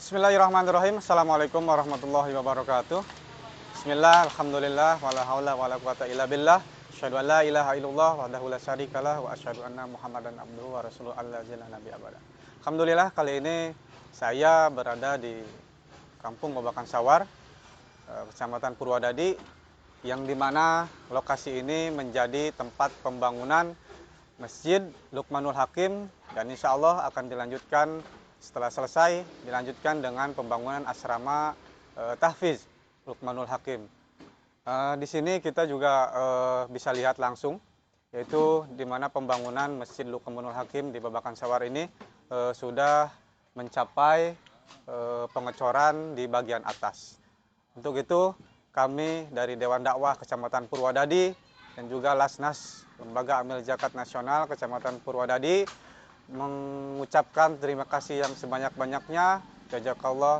Bismillahirrahmanirrahim. Assalamualaikum warahmatullahi wabarakatuh. Bismillah, alhamdulillah, wala haula wala quwata illa billah. Asyhadu an la ilaha illallah wahdahu la syarikalah wa asyhadu anna Muhammadan abduhu wa rasuluhu allazina nabi abada. Alhamdulillah, kali ini saya berada di Kampung Babakan Sawar, Kecamatan Purwadadi, yang dimana lokasi ini menjadi tempat pembangunan Masjid Luqmanul Hakim, dan insya Allah akan dilanjutkan setelah selesai, dilanjutkan dengan pembangunan asrama tahfiz Luqmanul Hakim. Di sini kita juga bisa lihat langsung, yaitu di mana pembangunan Masjid Luqmanul Hakim di Babakan Sawar ini sudah mencapai pengecoran di bagian atas. Untuk itu kami dari Dewan Dakwah Kecamatan Purwadadi dan juga Lasnas Lembaga Amil Zakat Nasional Kecamatan Purwadadi mengucapkan terima kasih yang sebanyak-banyaknya.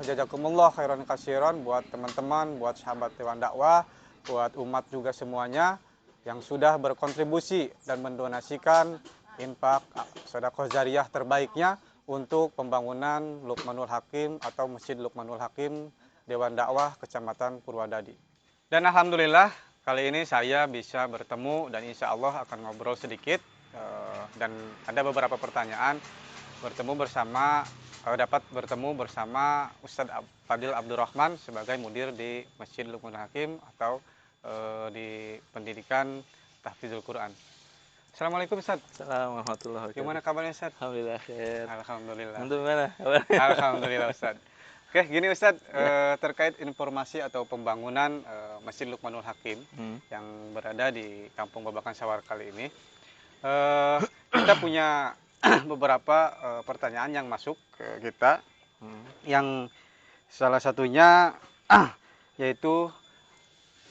Jazakumullah khairan katsiran buat teman-teman, buat sahabat Dewan Dakwah, buat umat juga semuanya yang sudah berkontribusi dan mendonasikan infak sedekah jariyah terbaiknya untuk pembangunan Luqmanul Hakim atau Masjid Luqmanul Hakim Dewan Dakwah Kecamatan Purwadadi. Dan alhamdulillah kali ini saya bisa bertemu dan insya Allah akan ngobrol sedikit dan ada beberapa pertanyaan dapat bertemu bersama Ustadz Fadil Abdurrahman sebagai mudir di Masjid Luqmanul Hakim atau di pendidikan Tahfizul Quran. Assalamualaikum Ustadz. Assalamualaikum warahmatullahi wabarakatuh. Gimana kabarnya Ustadz? Alhamdulillah khair. Alhamdulillah. Untuk mana? Alhamdulillah Ustadz. Oke, gini Ustadz, terkait informasi atau pembangunan Masjid Luqmanul Hakim yang berada di Kampung Babakan Sawar kali ini, kita punya beberapa pertanyaan yang masuk ke kita, yang salah satunya yaitu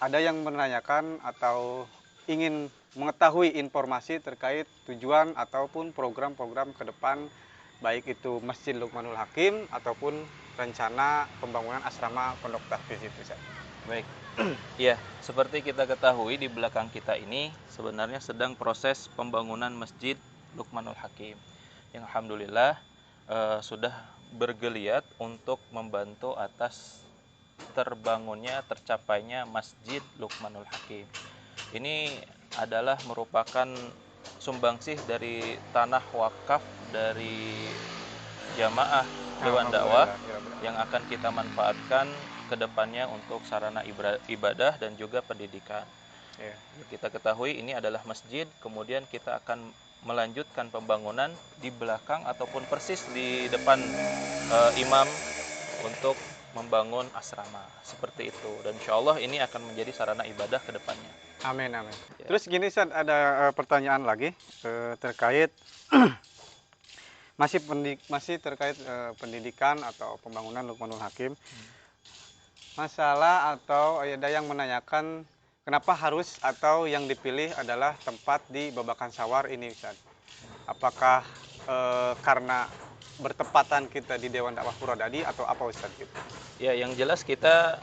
ada yang menanyakan atau ingin mengetahui informasi terkait tujuan ataupun program-program ke depan, baik itu Masjid Luqmanul Hakim ataupun rencana pembangunan asrama pondok tahfiz itu. Baik. Ya, seperti kita ketahui di belakang kita ini sebenarnya sedang proses pembangunan Masjid Luqmanul Hakim yang alhamdulillah sudah bergeliat untuk membantu atas tercapainya Masjid Luqmanul Hakim. Ini adalah merupakan sumbangsih dari tanah wakaf dari jamaah Dewan Dakwah yang akan kita manfaatkan ke depannya untuk sarana ibadah dan juga pendidikan. Kita ketahui ini adalah masjid, kemudian kita akan melanjutkan pembangunan di belakang ataupun persis di depan imam untuk membangun asrama seperti itu, dan insya Allah ini akan menjadi sarana ibadah ke depannya. Amin, amin. Ya. Terus gini Ustaz, ada pertanyaan lagi terkait masih terkait pendidikan atau pembangunan Luqmanul Hakim. Masalah atau ada yang menanyakan kenapa harus atau yang dipilih adalah tempat di Babakan Sawar ini Ustaz. Apakah karena bertepatan kita di Dewan Dakwah Purwadadi atau apa Ustaz gitu? Ya, yang jelas kita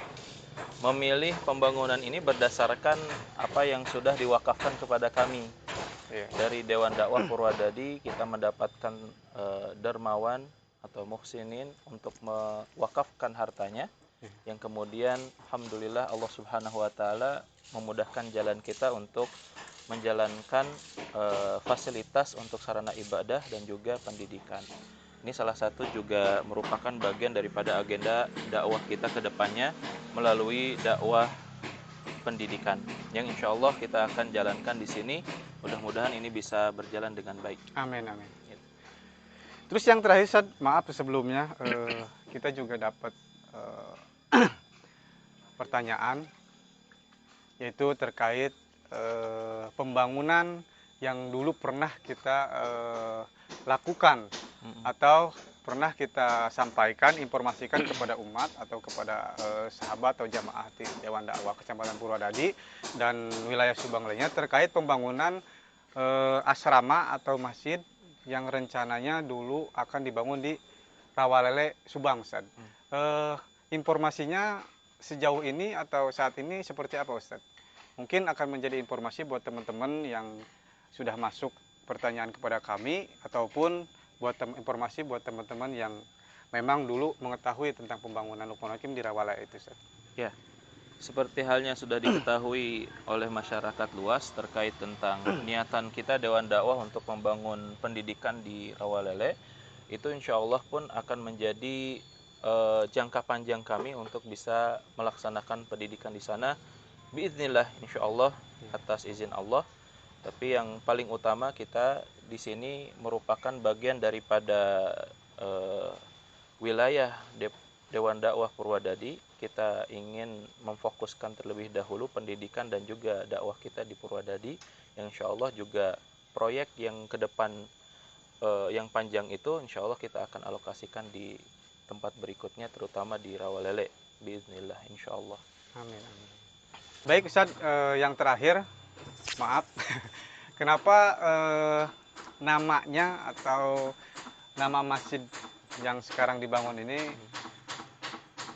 memilih pembangunan ini berdasarkan apa yang sudah diwakafkan kepada kami. Dari Dewan Dakwah Purwadadi kita mendapatkan dermawan atau muhsinin untuk mewakafkan hartanya, yang kemudian alhamdulillah Allah Subhanahu wa taala memudahkan jalan kita untuk menjalankan fasilitas untuk sarana ibadah dan juga pendidikan. Ini salah satu juga merupakan bagian daripada agenda dakwah kita ke depannya melalui dakwah pendidikan yang insya Allah kita akan jalankan di sini. Mudah-mudahan ini bisa berjalan dengan baik. Amin, amin. Terus yang terakhir, Ustaz, maaf sebelumnya kita juga dapat pertanyaan, yaitu terkait pembangunan yang dulu pernah kita lakukan atau pernah kita sampaikan, informasikan kepada umat atau kepada sahabat atau jamaah di Dewan Dakwah Kecamatan Purwadadi dan wilayah Subang lainnya terkait pembangunan asrama atau masjid yang rencananya dulu akan dibangun di Rawalele, Subang, Ustaz. Informasinya sejauh ini atau saat ini seperti apa, Ustaz? Mungkin akan menjadi informasi buat teman-teman yang sudah masuk pertanyaan kepada kami ataupun buat informasi buat teman-teman yang memang dulu mengetahui tentang pembangunan Lukmanul Hakim di Rawalele itu, Ustaz? Ya, seperti halnya sudah diketahui oleh masyarakat luas terkait tentang niatan kita Dewan Dakwah untuk membangun pendidikan di Rawalele, itu insya Allah pun akan menjadi jangka panjang kami untuk bisa melaksanakan pendidikan di sana. Biiznillah, insya Allah, atas izin Allah. Tapi yang paling utama kita di sini merupakan bagian daripada eh, wilayah Dewan Dakwah Purwadadi. Kita ingin memfokuskan terlebih dahulu pendidikan dan juga dakwah kita di Purwadadi, yang insya Allah juga proyek yang ke depan yang panjang itu insya Allah kita akan alokasikan di tempat berikutnya, terutama di Rawalele. Bismillah, insya Allah. Amin, amin. Baik Ustaz, yang terakhir, maaf, kenapa namanya atau nama masjid yang sekarang dibangun ini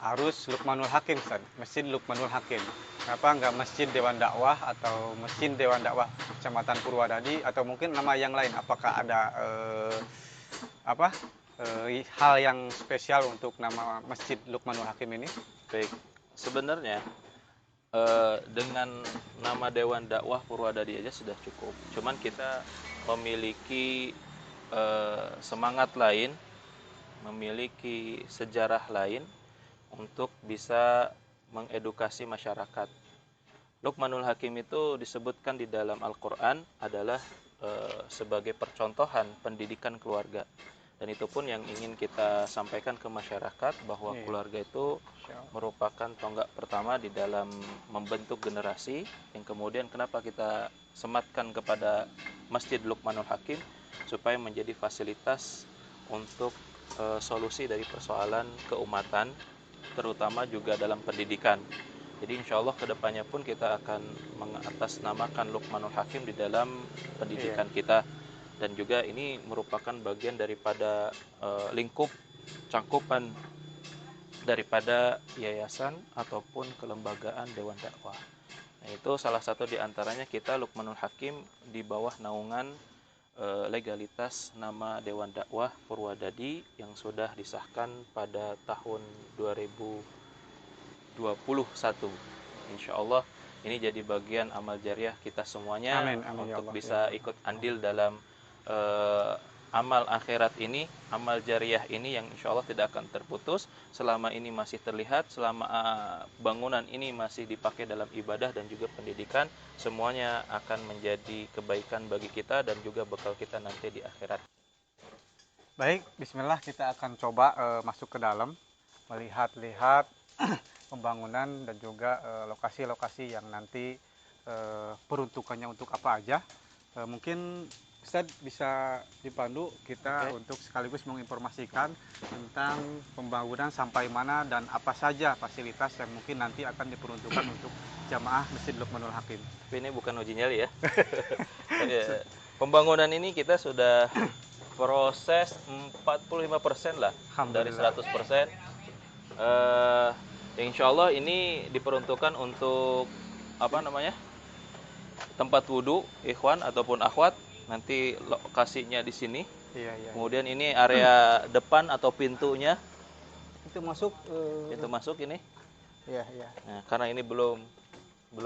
harus Lukmanul Hakim, Ustaz? Masjid Lukmanul Hakim. Kenapa nggak Masjid Dewan Dakwah atau Mesin Dewan Dakwah Kecamatan Purwadadi atau mungkin nama yang lain? Apakah ada hal yang spesial untuk nama Masjid Lukmanul Hakim ini? Baik, sebenarnya dengan nama Dewan Dakwah Purwadadi aja sudah cukup. Cuman kita memiliki semangat lain, memiliki sejarah lain untuk bisa mengedukasi masyarakat. Lukmanul Hakim itu disebutkan di dalam Al-Quran adalah sebagai percontohan pendidikan keluarga. Dan itu pun yang ingin kita sampaikan ke masyarakat, bahwa keluarga itu merupakan tonggak pertama di dalam membentuk generasi. Yang kemudian kenapa kita sematkan kepada Masjid Lukmanul Hakim, supaya menjadi fasilitas untuk solusi dari persoalan keumatan, terutama juga dalam pendidikan. Jadi insya Allah kedepannya pun kita akan mengatasnamakan Lukmanul Hakim di dalam pendidikan kita. Dan juga ini merupakan bagian daripada lingkup cangkupan daripada yayasan ataupun kelembagaan Dewan Dakwah. Nah, itu salah satu di antaranya kita Lukmanul Hakim di bawah naungan legalitas nama Dewan Dakwah Purwadadi yang sudah disahkan pada tahun 2021. Insya Allah ini jadi bagian amal jariah kita semuanya. Amin, amin, ya untuk Allah, bisa ya Allah. ikut andil dalam amal akhirat ini, amal jariah ini yang insya Allah tidak akan terputus selama ini masih terlihat, selama bangunan ini masih dipakai dalam ibadah dan juga pendidikan. Semuanya akan menjadi kebaikan bagi kita dan juga bekal kita nanti di akhirat. Baik, bismillah, kita akan coba masuk ke dalam, melihat-lihat pembangunan dan juga lokasi-lokasi yang nanti peruntukannya untuk apa aja. Mungkin Ustaz bisa dipandu kita untuk sekaligus menginformasikan tentang pembangunan sampai mana dan apa saja fasilitas yang mungkin nanti akan diperuntukkan untuk jamaah Masjid Lukmanul Hakim. Tapi ini bukan uji nyali ya. Pembangunan ini kita sudah proses 45% lah dari 100%. Insya Allah ini diperuntukkan untuk tempat wudhu ikhwan ataupun akhwat. Nanti lokasinya di sini. Kemudian ini area depan atau pintunya. Itu masuk. Itu masuk ini. Iya. Nah, karena ini belum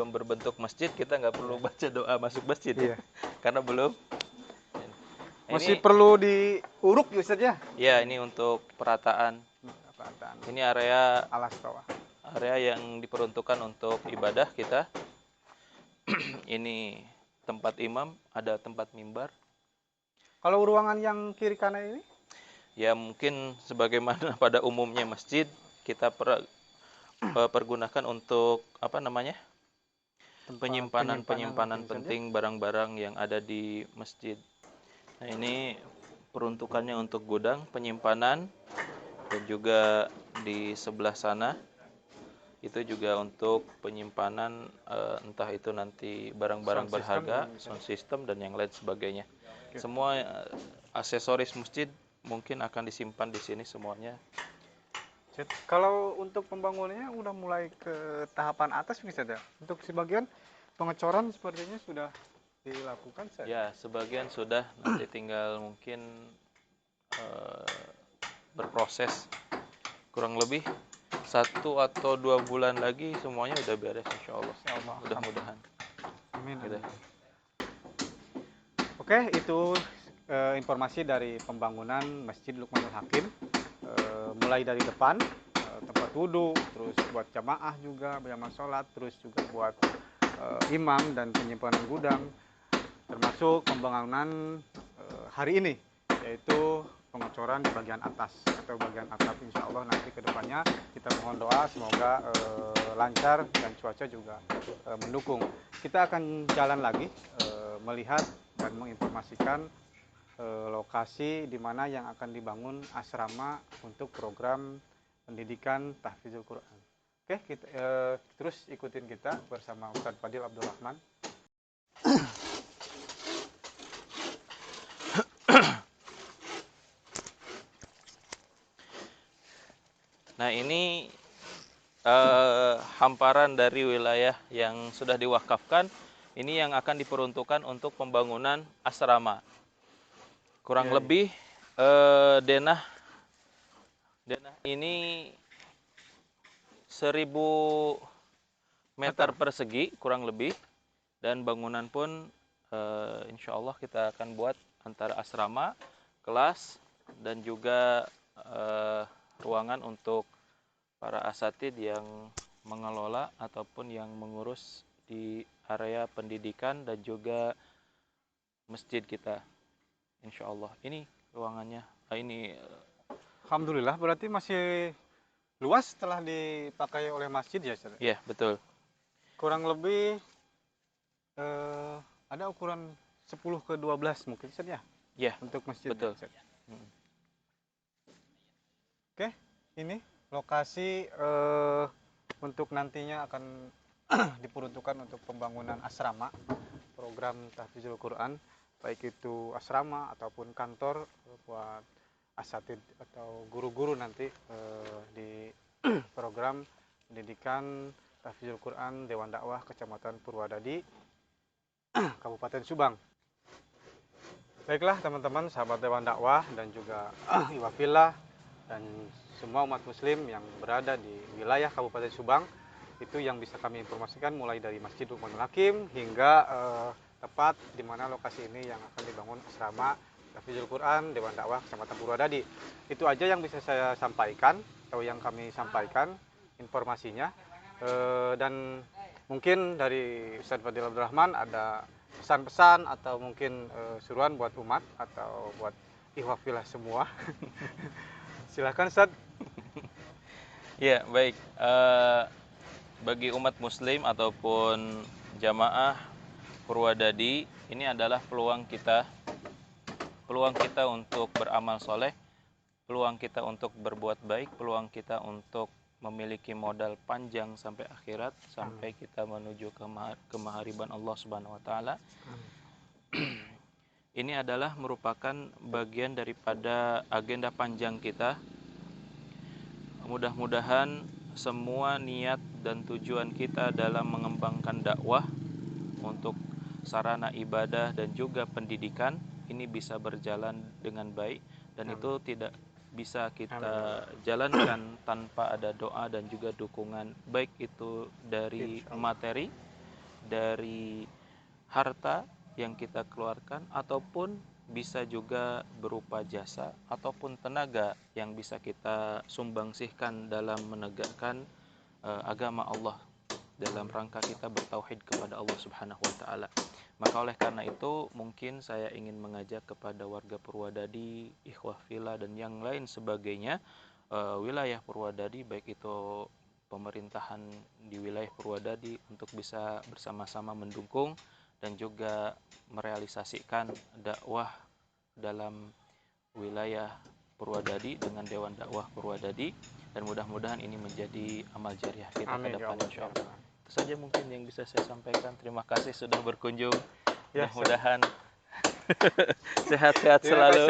berbentuk masjid, kita nggak perlu baca doa masuk masjid. Iya. Karena belum. Masih perlu diuruk Ustaz ya? Iya, ini untuk perataan. Ini area alas bawah. Area yang diperuntukkan untuk ibadah kita. Ini tempat imam, ada tempat mimbar. Kalau ruangan yang kiri kanan ini? Ya mungkin sebagaimana pada umumnya masjid, kita pergunakan untuk penyimpanan penting barang-barang yang ada di masjid. Nah, ini peruntukannya untuk gudang penyimpanan, dan juga di sebelah sana itu juga untuk penyimpanan entah itu nanti barang-barang berharga, sound system dan yang lain sebagainya. Semua aksesoris masjid mungkin akan disimpan di sini semuanya. Kalau untuk pembangunannya udah mulai ke tahapan atas bisa ya? Untuk sebagian pengecoran sepertinya sudah dilakukan saja. Ya, sebagian sudah, nanti tinggal mungkin berproses kurang lebih 1 atau 2 bulan lagi semuanya udah beres insya Allah. Insya Allah. Mudah-mudahan. Amin. Gitu. Oke, itu informasi dari pembangunan Masjid Lukmanul Hakim, mulai dari depan, tempat wudhu, terus buat jamaah juga, jamaah sholat, terus juga buat imam dan penyimpanan gudang, termasuk pembangunan hari ini, yaitu pengecoran di bagian atas atau bagian atap. Insya Allah nanti ke depannya kita mohon doa semoga lancar dan cuaca juga mendukung. Kita akan jalan lagi melihat dan menginformasikan lokasi di mana yang akan dibangun asrama untuk program pendidikan tahfizul Quran. Oke, kita, terus ikutin kita bersama Ustadz Fadil Abdul Rahman. Nah, ini hamparan dari wilayah yang sudah diwakafkan. Ini yang akan diperuntukkan untuk pembangunan asrama. Kurang lebih denah ini 1000 meter persegi kurang lebih, dan bangunan pun insya Allah kita akan buat antara asrama, kelas, dan juga ruangan untuk para asatid yang mengelola ataupun yang mengurus di area pendidikan dan juga masjid kita. Insya Allah ini ruangannya. Ini Alhamdulillah, berarti masih luas setelah dipakai oleh masjid ya, Ustaz? ya, betul. Kurang lebih ada ukuran 10x12 mungkin, Ustaz, ya? Ya, untuk masjid. betul. Oke, ini lokasi untuk nantinya akan diperuntukkan untuk pembangunan asrama program tahfizul Quran, baik itu asrama ataupun kantor buat asatid atau guru-guru nanti di program pendidikan tahfizul Quran Dewan Dakwah Kecamatan Purwadadi, Kabupaten Subang. Baiklah teman-teman, sahabat Dewan Dakwah dan juga Iwafillah dan semua umat muslim yang berada di wilayah Kabupaten Subang, itu yang bisa kami informasikan mulai dari Masjid Lukmanul Hakim hingga tepat di mana lokasi ini yang akan dibangun asrama tahfizul Quran Dewan Dakwah Kecamatan Purwadadi. Itu aja yang bisa saya sampaikan atau yang kami sampaikan informasinya. Dan mungkin dari Ustadz Fadil Abdul Rahman ada pesan-pesan atau mungkin suruhan buat umat atau buat ikhwafillah semua. Silahkan, Ustadz. Ya, baik. Bagi umat muslim ataupun jamaah Purwadadi, ini adalah peluang kita untuk beramal soleh, peluang kita untuk berbuat baik, peluang kita untuk memiliki modal panjang sampai akhirat, sampai kita menuju ke mahariban Allah Subhanahu wa taala. Ini adalah merupakan bagian daripada agenda panjang kita. Mudah-mudahan semua niat dan tujuan kita dalam mengembangkan dakwah untuk sarana ibadah dan juga pendidikan ini bisa berjalan dengan baik, dan itu tidak bisa kita jalankan tanpa ada doa dan juga dukungan, baik itu dari materi, dari harta yang kita keluarkan, ataupun bisa juga berupa jasa ataupun tenaga yang bisa kita sumbangsihkan dalam menegakkan agama Allah, dalam rangka kita bertauhid kepada Allah Subhanahu wa taala. Maka oleh karena itu mungkin saya ingin mengajak kepada warga Purwadadi, ikhwah fillah dan yang lain sebagainya, wilayah Purwadadi, baik itu pemerintahan di wilayah Purwadadi, untuk bisa bersama-sama mendukung dan juga merealisasikan dakwah dalam wilayah Purwadadi dengan Dewan Dakwah Purwadadi, dan mudah-mudahan ini menjadi amal jariah kita ke depan insyaallah. Itu saja mungkin yang bisa saya sampaikan. Terima kasih sudah berkunjung. Mudah-mudahan sehat-sehat selalu.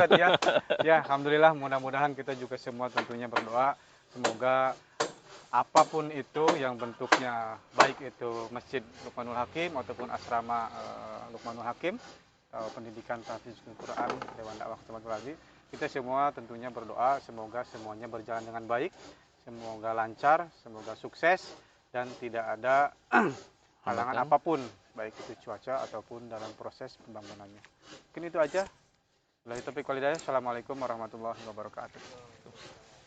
Ya, alhamdulillah, mudah-mudahan kita juga semua tentunya berdoa semoga apapun itu yang bentuknya, baik itu Masjid Lukmanul Hakim ataupun asrama Lukmanul Hakim atau pendidikan tahfizul Quran Dewan Dakwah Kecamatan Purwadadi, kita semua tentunya berdoa semoga semuanya berjalan dengan baik, Semoga lancar, semoga sukses, dan tidak ada halangan apapun, baik itu cuaca ataupun dalam proses pembangunannya. Mungkin itu aja. Wabillahi taufiq wal hidayah. Assalamualaikum warahmatullahi wabarakatuh.